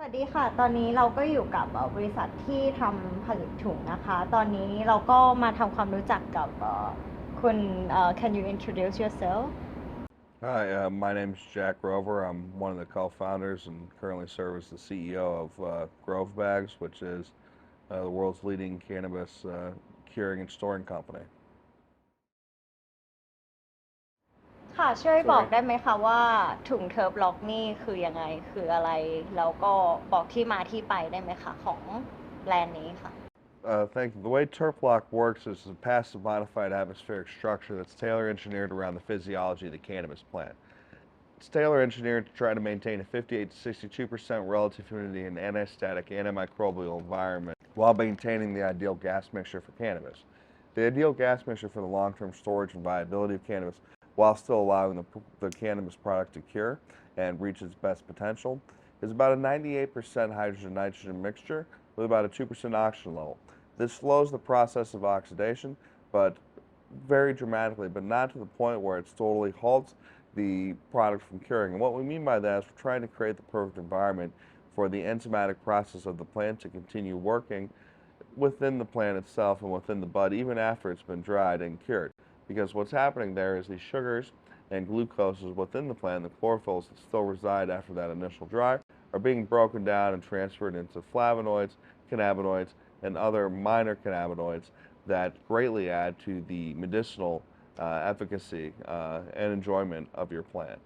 สวัสดีค่ะตอนนี้เราก็อยู่กับบริษัทที่ทำผลิตถุงนะคะตอนนี้เราก็มาทำความรู้จักกับคุณcan you introduce yourself Hi, my name is Jack Grover. I'm one of the co-founders and currently serve as the CEO of Grove Bags, which is the world's leading cannabis curing and storing company. ค่ะช่วยบอก Sorry. ได้ไหมคะว่าถุงเทิร์บล็อกนี่คือยังไงคืออะไรแล้วก็บอกที่มาที่ไปได้ไหมคะของแบรนด์นี้ค่ะ Thank you. The way TerpLoc works is a passive modified atmospheric structure that's tailor engineered around the physiology of the cannabis plant. It's tailor engineered to try to maintain a 58 to 62% relative humidity and anti-static, antimicrobial environment while maintaining the ideal gas mixture for cannabis. The ideal gas mixture for the long-term storage and viability of cannabis while still allowing the cannabis product to cure and reach its best potential is about a 98% hydrogen-nitrogen mixture with about a 2% oxygen level. This slows the process of oxidation, but very dramatically, but not to the point where it totally halts the product from curing. And what we mean by that is we're trying to create the perfect environment for the enzymatic process of the plant to continue working within the plant itself and within the bud, even after it's been dried and cured. Because what's happening there is these sugars and glucoses within the plant, the chlorophylls that still reside after that initial dry, are being broken down and transferred into flavonoids, cannabinoids, and other minor cannabinoids that greatly add to the medicinal efficacy and enjoyment of your plant.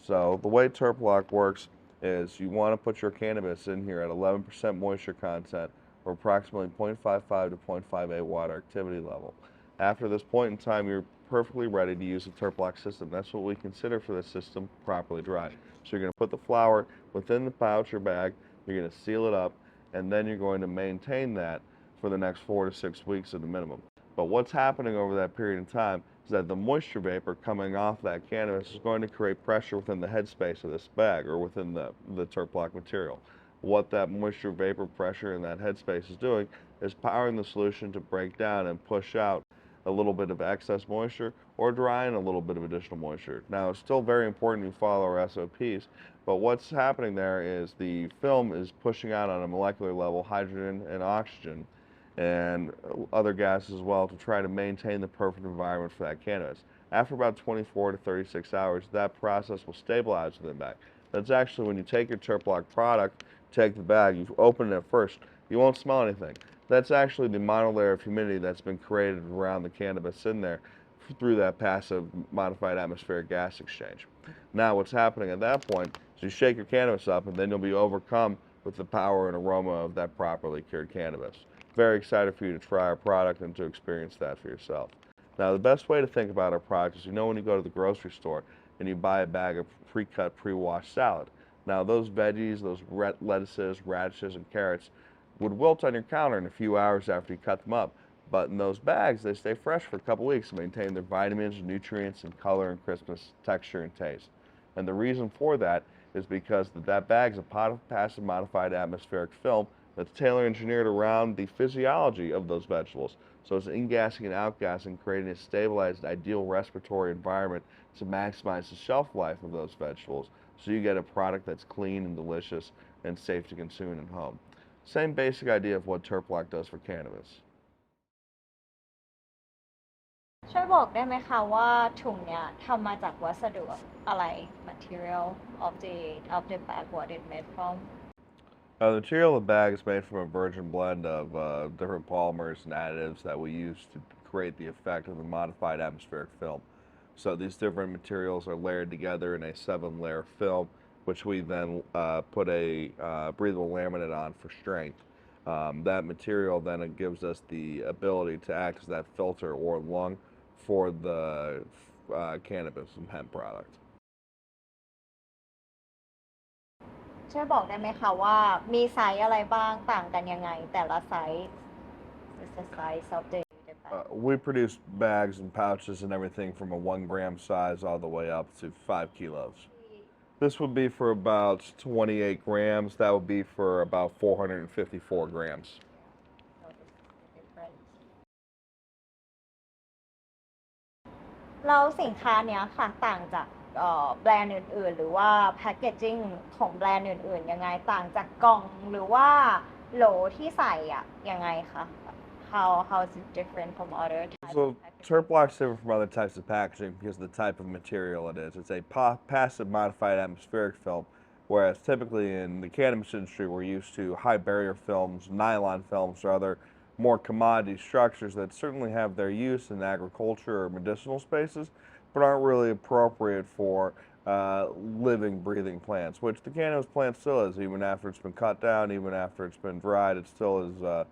So the way TerpLoc works is you want to put your cannabis in here at 11% moisture content or approximately 0.55 to 0.58 water activity level. After this point in time, you're perfectly ready to use the TerpLoc system. That's what we consider for the system properly dry. So you're going to put the flower within the pouch or bag, you're going to seal it up, and then you're going to maintain that for the next 4 to 6 weeks at a minimum. But what's happening over that period of time is that the moisture vapor coming off that cannabis is going to create pressure within the headspace of this bag or within the TerpLoc material. What that moisture vapor pressure in that headspace is doing is powering the solution to break down and push out a little bit of excess moisture or dry in a little bit of additional moisture. Now, it's still very important you follow our SOPs, but what's happening there is the film is pushing out on a molecular level hydrogen and oxygen and other gases as well to try to maintain the perfect environment for that cannabis. After about 24 to 36 hours, that process will stabilize within the bag. That's actually when you take your TerpLoc product, take the bag, you open it at first, you won't smell anything. That's actually the monolayer of humidity that's been created around the cannabis in there through that passive modified atmospheric gas exchange. Now what's happening at that point is you shake your cannabis up and then you'll be overcome with the power and aroma of that properly cured cannabis. Very excited for you to try our product and to experience that for yourself. Now the best way to think about our product is when you go to the grocery store and you buy a bag of pre-cut, pre-washed salad. Now those veggies, those lettuces, radishes, and carrots would wilt on your counter in a few hours after you cut them up. But in those bags, they stay fresh for a couple weeks to maintain their vitamins, nutrients, and color and crispness, texture, and taste. And the reason for that is because that bag is a passive modified atmospheric film that's tailor engineered around the physiology of those vegetables. So it's ingassing and outgassing, creating a stabilized, ideal respiratory environment to maximize the shelf life of those vegetables. So you get a product that's clean and delicious and safe to consume at home. Same basic idea of what TerpLoc does for cannabis. ช่วยบอกได้ไหมคะว่าถุงเนี้ยทำมาจากวัสดุอะไร material of the bag what it made from The material of the bag is made from a virgin blend of different polymers and additives that we use to create the effect of the modified atmospheric film. So these different materials are layered together in a 7-layer film, which we then put a breathable laminate on for strength. That material then it gives us the ability to act as that filter or lung for the cannabis and hemp product. ช่วยบอกได้ไหมคะว่ามีไซส์อะไรบ้างต่างกันยังไงแต่ละไซส์ is the size of the bag We produce bags and pouches and everything from a 1 gram size all the way up to 5 kilos. This would be for about 28 grams. That would be for about 454 grams. Notice the difference แล้วสินค้าเนี้ยค่ะต่างจาก แบรนด์อื่นๆหรือว่าแพคเกจจิ้งของแบรนด์อื่นๆยังไงต่างจากกล่องหรือว่าโหลที่ใส่อะยังไงคะ how is it different from other types of So packaging? TerpLoc is different from other types of packaging because of the type of material it is. It's a passive modified atmospheric film, whereas typically in the cannabis industry we're used to high barrier films, nylon films, or other more commodity structures that certainly have their use in agriculture or medicinal spaces, but aren't really appropriate for living, breathing plants, which the cannabis plant still is, even after it's been cut down, even after it's been dried, it still is a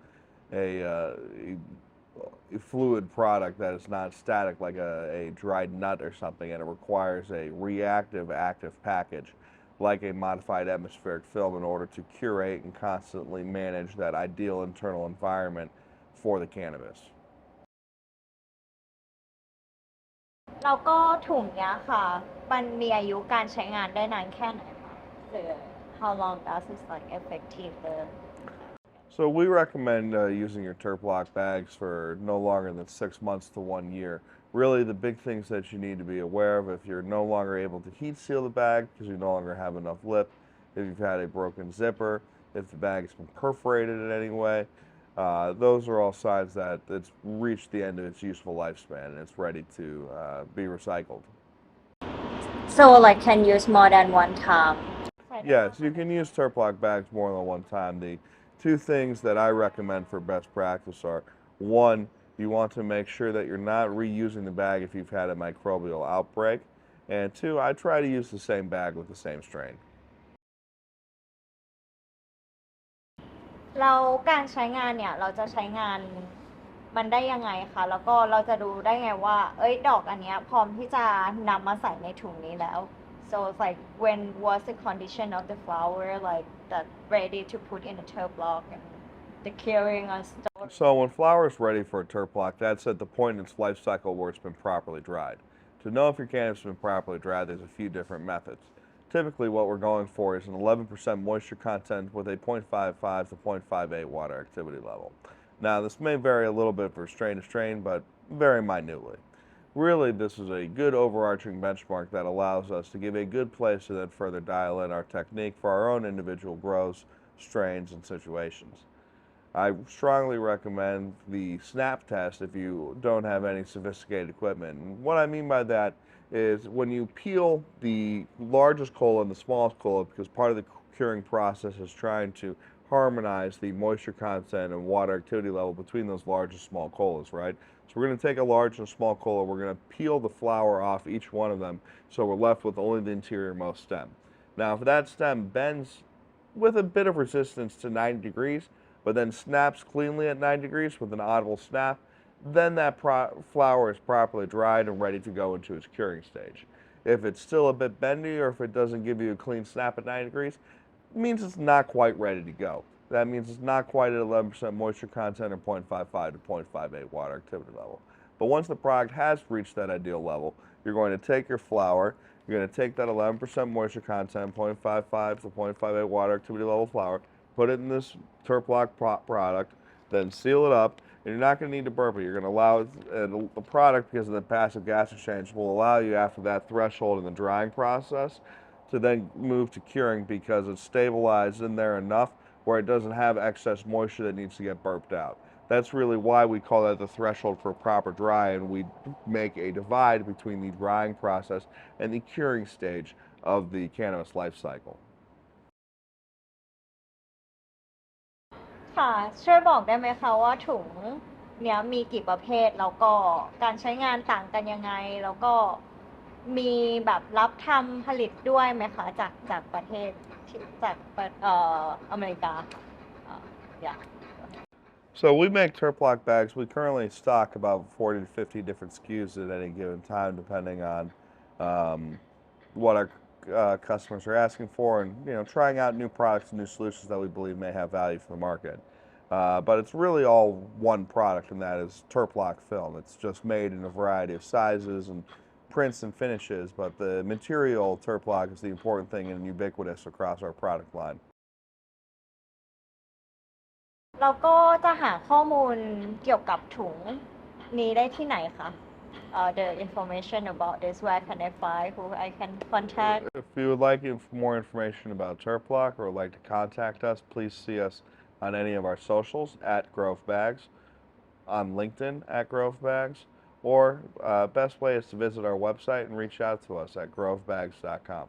fluid product that is not static like a dried nut or something, and it requires a reactive active package like a modified atmospheric film in order to curate and constantly manage that ideal internal environment for the cannabis. แล้วก็ถุงเนี้ยค่ะมันมีอายุการใช้งานได้นานแค่ไหนคะหรือ how long does it like effective the So we recommend using your TerpLoc bags for no longer than 6 months to 1 year. Really, the big things that you need to be aware of: if you're no longer able to heat seal the bag because you no longer have enough lip, if you've had a broken zipper, if the bag has been perforated in any way, those are all signs that it's reached the end of its useful lifespan and it's ready to be recycled. so like can use more than one time Yes, you can use TerpLoc bags more than one time. The two things that I recommend for best practice are: one, you want to make sure that you're not reusing the bag if you've had a microbial outbreak, and two, I try to use the same bag with the same strain. เราการใช้งานเนี่ยเราจะใช้งานมันได้ยังไงคะแล้วก็เราจะดูได้ไงว่าเอ้ยดอกอันเนี้ยพร้อมที่จะนำมาใส่ในถุงนี้แล้ว so it's like when was the condition of the flower like that ready to put in a TerpLoc and the curing and store So when flour is ready for a TerpLoc, that's at the point in its life cycle where it's been properly dried. To know if your cannabis has been properly dried, there's a few different methods. Typically, what we're going for is an 11% moisture content with a 0.55 to 0.58 water activity level. Now, this may vary a little bit for strain to strain, but very minutely. Really, this is a good overarching benchmark that allows us to give a good place to then further dial in our technique for our own individual grows, strains, and situations. I strongly recommend the snap test if you don't have any sophisticated equipment. And what I mean by that is when you peel the largest cola and the smallest cola, because part of the curing process is trying to harmonize the moisture content and water activity level between those large and small colas, right? So we're going to take a large and small cola, we're going to peel the flower off each one of them, so we're left with only the interior-most stem. Now, if that stem bends with a bit of resistance to 90 degrees, but then snaps cleanly at 90 degrees with an audible snap, then that flower is properly dried and ready to go into its curing stage. If it's still a bit bendy or if it doesn't give you a clean snap at 90 degrees, it means it's not quite ready to go. That means it's not quite at 11% moisture content or 0.55 to 0.58 water activity level. But once the product has reached that ideal level, you're going to take your flour, you're going to take that 11% moisture content, 0.55 to 0.58 water activity level flour, put it in this TerpLoc product, then seal it up, and you're not going to need to burp it. You're going to allow the product, because of the passive gas exchange, will allow you after that threshold in the drying process to then move to curing because it's stabilized in there enough where it doesn't have excess moisture that needs to get burped out. That's really why we call that the threshold for proper dry, and we make a divide between the drying process and the curing stage of the cannabis life cycle. ค่ะช่วยบอกได้ไหมคะว่าถุงเนี้ยมีกี่ประเภทแล้วก็การใช้งานต่างกันยังไงแล้วก็มีแบบรับทำผลิตด้วยไหมคะจากประเทศที่จากอเมริกาyeah So we make TerpLoc bags. We currently stock about 40 to 50 different SKUs at any given time, depending on what our customers are asking for, and trying out new products and new solutions that we believe may have value for the market. But it's really all one product, and that is TerpLoc film. It's just made in a variety of sizes and prints and finishes, but the material TerpLoc is the important thing and ubiquitous across our product line. แล้วก็จะหาข้อมูลเกี่ยวกับถุงนี้ได้ที่ไหนคะ the information about this, where can I find, who I can contact? If you would like more information about TerpLoc or would like to contact us, please see us on any of our socials at Grove Bags, on LinkedIn at Grove Bags, or best way is to visit our website and reach out to us at grovebags.com.